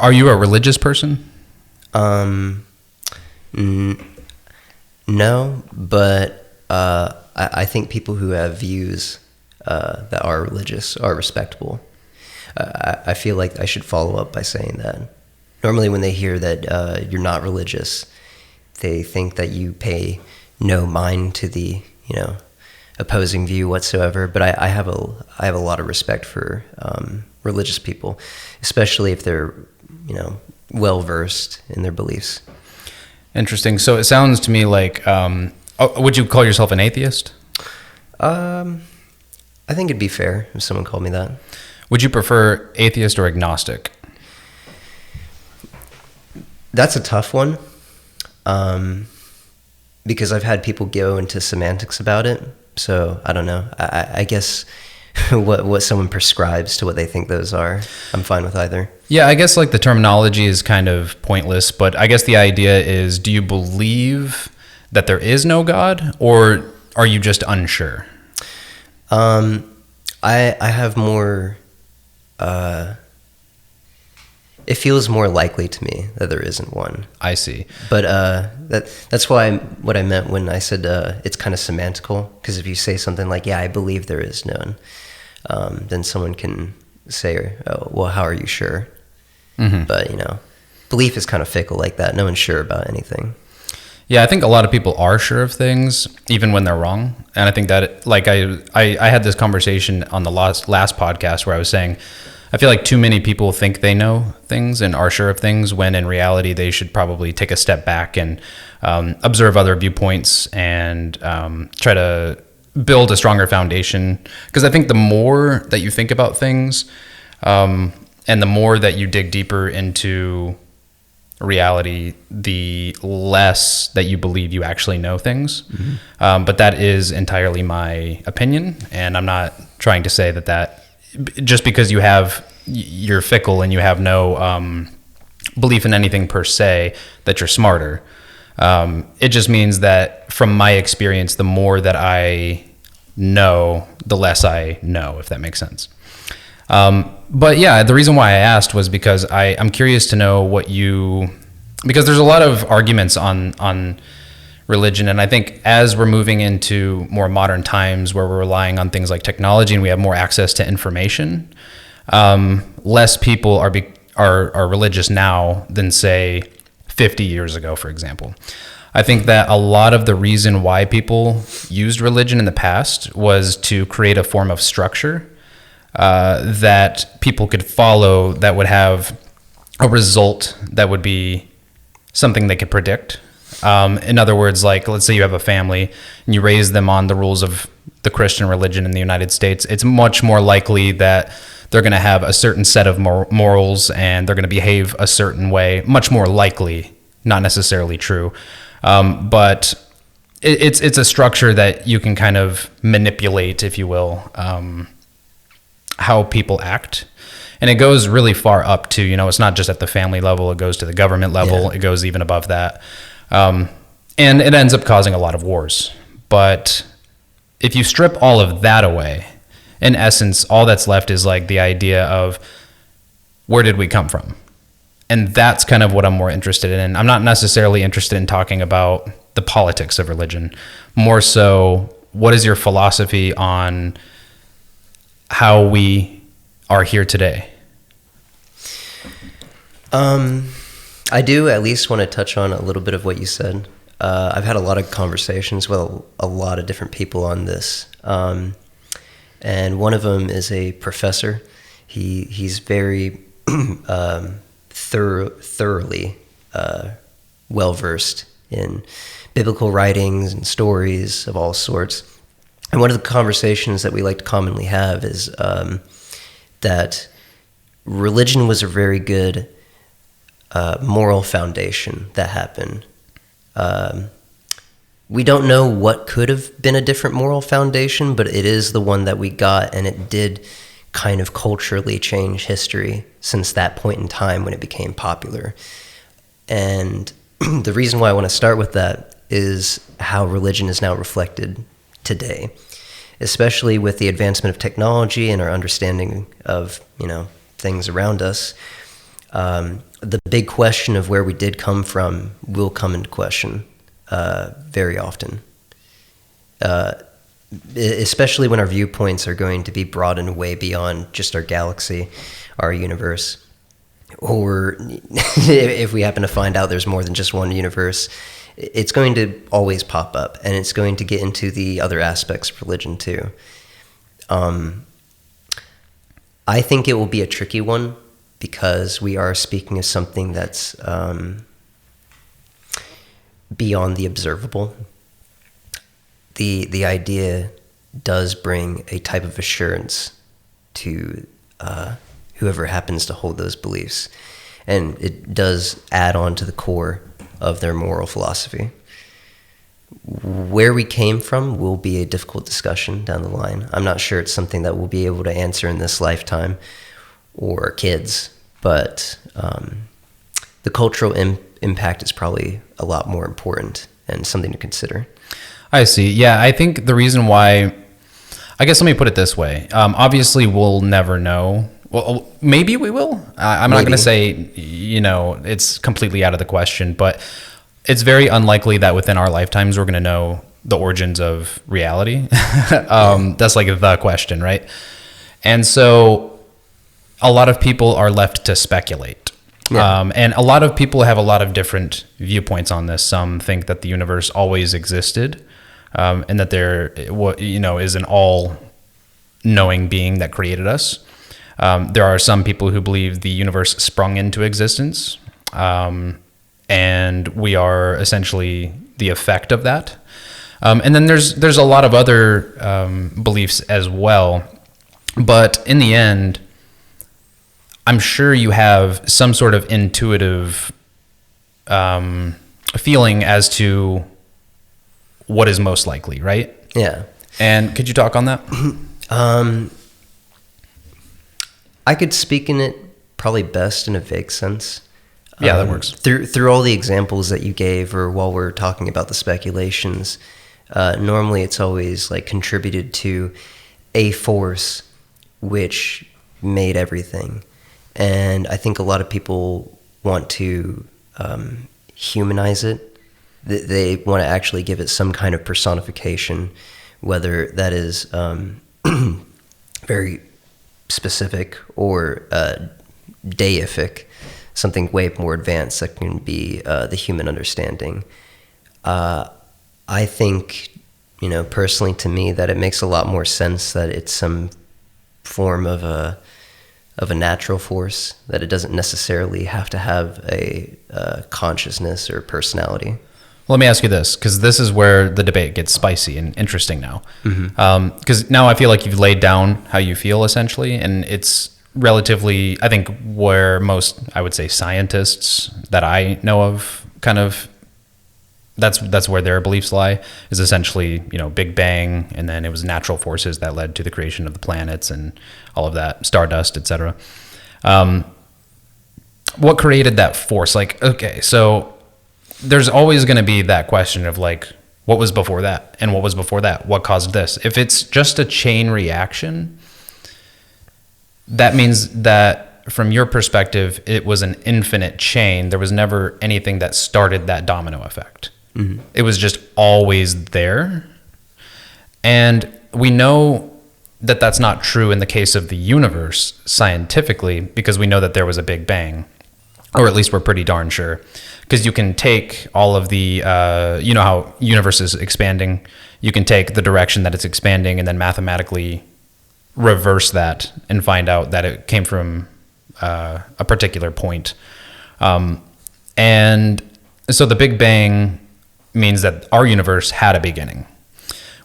Are you a religious person? No, but I think people who have views that are religious are respectable. I feel like I should follow up by saying that. Normally when they hear that you're not religious, they think that you pay no mind to the, opposing view whatsoever. But I have a lot of respect for religious people, especially if they're, well versed in their beliefs. Interesting. So it sounds to me like, would you call yourself an atheist? I think it'd be fair if someone called me that. Would you prefer atheist or agnostic? That's a tough one, because I've had people go into semantics about it. So I don't know. I guess what someone prescribes to what they think those are, I'm fine with either. Yeah, I guess like the terminology is kind of pointless, but I guess the idea is, do you believe that there is no God, or are you just unsure? I have more, it feels more likely to me that there isn't one. I see. But that's why what I meant when I said it's kind of semantical, because if you say something like, yeah, I believe there is none, then someone can say, oh, well, how are you sure? Mm-hmm. But, belief is kind of fickle like that. No one's sure about anything. Yeah, I think a lot of people are sure of things, even when they're wrong. And I think that, like, I had this conversation on the last podcast where I was saying, I feel like too many people think they know things and are sure of things, when in reality they should probably take a step back and observe other viewpoints and try to build a stronger foundation. Because I think the more that you think about things, and the more that you dig deeper into reality, the less that you believe you actually know things. Mm-hmm. But that is entirely my opinion, and I'm not trying to say that just because you're fickle and you have no belief in anything per se, that you're smarter. It just means that from my experience, the more that I know, the less I know, if that makes sense. But yeah, the reason why I asked was because I'm curious to know because there's a lot of arguments on religion. And I think as we're moving into more modern times where we're relying on things like technology and we have more access to information, less people are religious now than, say, 50 years ago, for example. I think that a lot of the reason why people used religion in the past was to create a form of structure that people could follow, that would have a result that would be something they could predict. In other words, like, let's say you have a family and you raise them on the rules of the Christian religion in the United States. It's much more likely that they're going to have a certain set of morals and they're going to behave a certain way. Much more likely, not necessarily true. But it's a structure that you can kind of manipulate, if you will, how people act. And it goes really far up to, it's not just at the family level, it goes to the government level, yeah. It goes even above that. And it ends up causing a lot of wars. But if you strip all of that away, in essence, all that's left is like the idea of, where did we come from? And that's kind of what I'm more interested in. I'm not necessarily interested in talking about the politics of religion. More so, what is your philosophy on how we are here today? I do at least want to touch on a little bit of what you said. I've had a lot of conversations with a lot of different people on this. And one of them is a professor. He's very thoroughly well-versed in biblical writings and stories of all sorts. And one of the conversations that we like to commonly have is that religion was a very good moral foundation that happened. We don't know what could have been a different moral foundation, but it is the one that we got, and it did kind of culturally change history since that point in time when it became popular. And the reason why I want to start with that is how religion is now reflected today, especially with the advancement of technology and our understanding of, things around us. The big question of where we did come from will come into question very often, especially when our viewpoints are going to be broadened way beyond just our galaxy, our universe. Or if we happen to find out there's more than just one universe, it's going to always pop up, and it's going to get into the other aspects of religion too. I think it will be a tricky one because we are speaking of something that's beyond the observable. The idea does bring a type of assurance to whoever happens to hold those beliefs, and it does add on to the core of their moral philosophy. Where we came from will be a difficult discussion down the line. I'm not sure it's something that we'll be able to answer in this lifetime or our kids, but the cultural impact is probably a lot more important and something to consider. I see. Yeah, I think the reason why, I guess let me put it this way. Obviously, we'll never know. Well, maybe we will. I'm not going to say, it's completely out of the question, but it's very unlikely that within our lifetimes we're going to know the origins of reality. That's like the question, right? And so a lot of people are left to speculate. Yeah. And a lot of people have a lot of different viewpoints on this. Some think that the universe always existed, and that there, is an all-knowing being that created us. There are some people who believe the universe sprung into existence, and we are essentially the effect of that. And then there's a lot of other beliefs as well. But in the end, I'm sure you have some sort of intuitive feeling as to what is most likely, right? Yeah. And could you talk on that? I could speak in it probably best in a vague sense. Yeah, that works. Through all the examples that you gave, or while we're talking about the speculations, normally it's always like contributed to a force which made everything. And I think a lot of people want to humanize it. They want to actually give it some kind of personification, whether that is very specific or deific, something way more advanced that can be the human understanding. I think, personally to me, that it makes a lot more sense that it's some form of a natural force, that it doesn't necessarily have to have a consciousness or personality. Let me ask you this, because this is where the debate gets spicy and interesting now. Because now I feel like you've laid down how you feel, essentially, and it's relatively, I think, where most, I would say, scientists that I know of kind of, that's where their beliefs lie, is essentially, Big Bang, and then it was natural forces that led to the creation of the planets and all of that, stardust, etc. What created that force? Like, okay, so there's always going to be that question of like, what was before that? And what was before that? What caused this? If it's just a chain reaction, that means that from your perspective, it was an infinite chain. There was never anything that started that domino effect. Mm-hmm. It was just always there. And we know that that's not true in the case of the universe scientifically, because we know that there was a Big Bang, or at least we're pretty darn sure. Because you can take all of the, how universe is expanding, you can take the direction that it's expanding and then mathematically reverse that and find out that it came from a particular point. And so the Big Bang means that our universe had a beginning,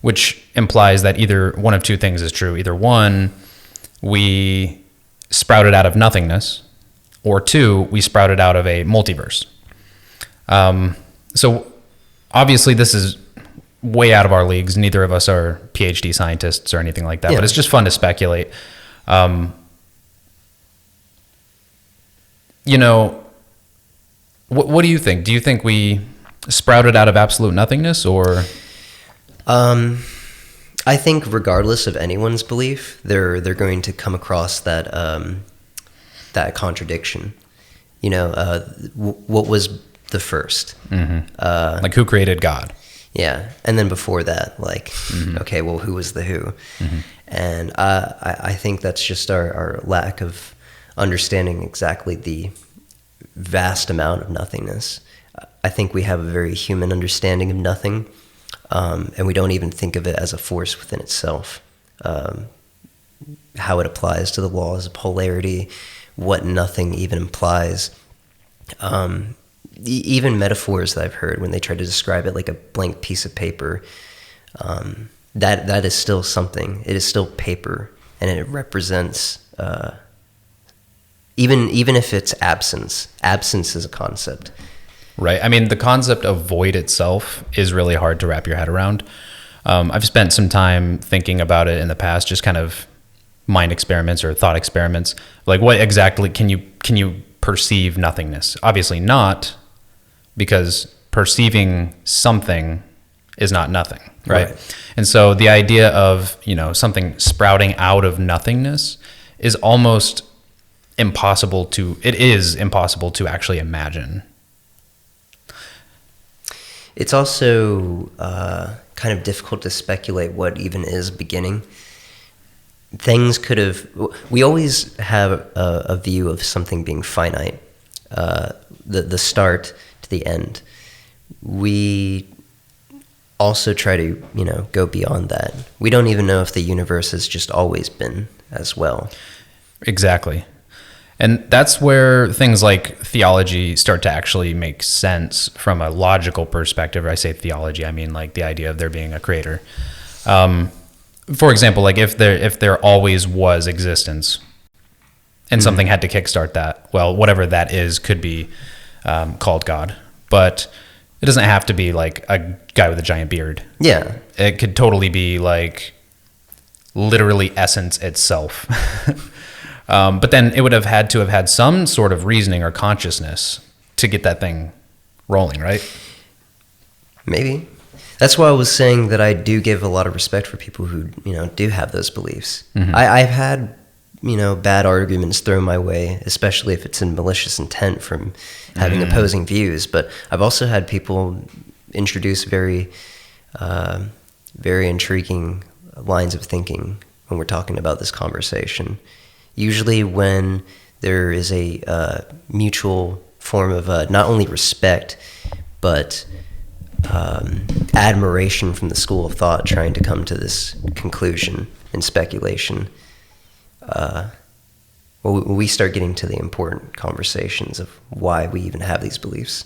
which implies that either one of two things is true. Either one, we sprouted out of nothingness, or two, we sprouted out of a multiverse. So obviously this is way out of our leagues. Neither of us are PhD scientists or anything like that, but it's just fun to speculate. What do you think? Do you think we sprouted out of absolute nothingness, or? I think regardless of anyone's belief, they're going to come across that contradiction. what was the first? Like who created God? Yeah, and then before that, like, okay, well, who was the who? And I think that's just our lack of understanding exactly the vast amount of nothingness. I think we have a very human understanding of nothing, and we don't even think of it as a force within itself. How it applies to the laws of polarity, what nothing even implies. Even metaphors that I've heard when they try to describe it like a blank piece of paper, that is still something. It is still paper, and it represents, even if it's absence is a concept. Right. I mean, the concept of void itself is really hard to wrap your head around. I've spent some time thinking about it in the past, just kind of mind experiments or thought experiments. Like, what exactly can you perceive nothingness? Obviously not, because perceiving something is not nothing, right? And so the idea of, something sprouting out of nothingness is almost impossible to actually imagine. It's also kind of difficult to speculate what even is beginning. We always have a view of something being finite, the start to the end. We also try to, go beyond that. We don't even know if the universe has just always been as well. Exactly. And that's where things like theology start to actually make sense from a logical perspective. I say theology, I mean like the idea of there being a creator. For example, like if there always was existence and something had to kickstart that, well, whatever that is could be called God. But it doesn't have to be like a guy with a giant beard. Yeah. It could totally be like literally essence itself. But then it would have had to have had some sort of reasoning or consciousness to get that thing rolling, right? Maybe. That's why I was saying that I do give a lot of respect for people who, do have those beliefs. I've had, bad arguments thrown my way, especially if it's in malicious intent from having opposing views. But I've also had people introduce very, very intriguing lines of thinking when we're talking about this conversation. Usually when there is a mutual form of not only respect, but admiration from the school of thought trying to come to this conclusion and speculation, we start getting to the important conversations of why we even have these beliefs.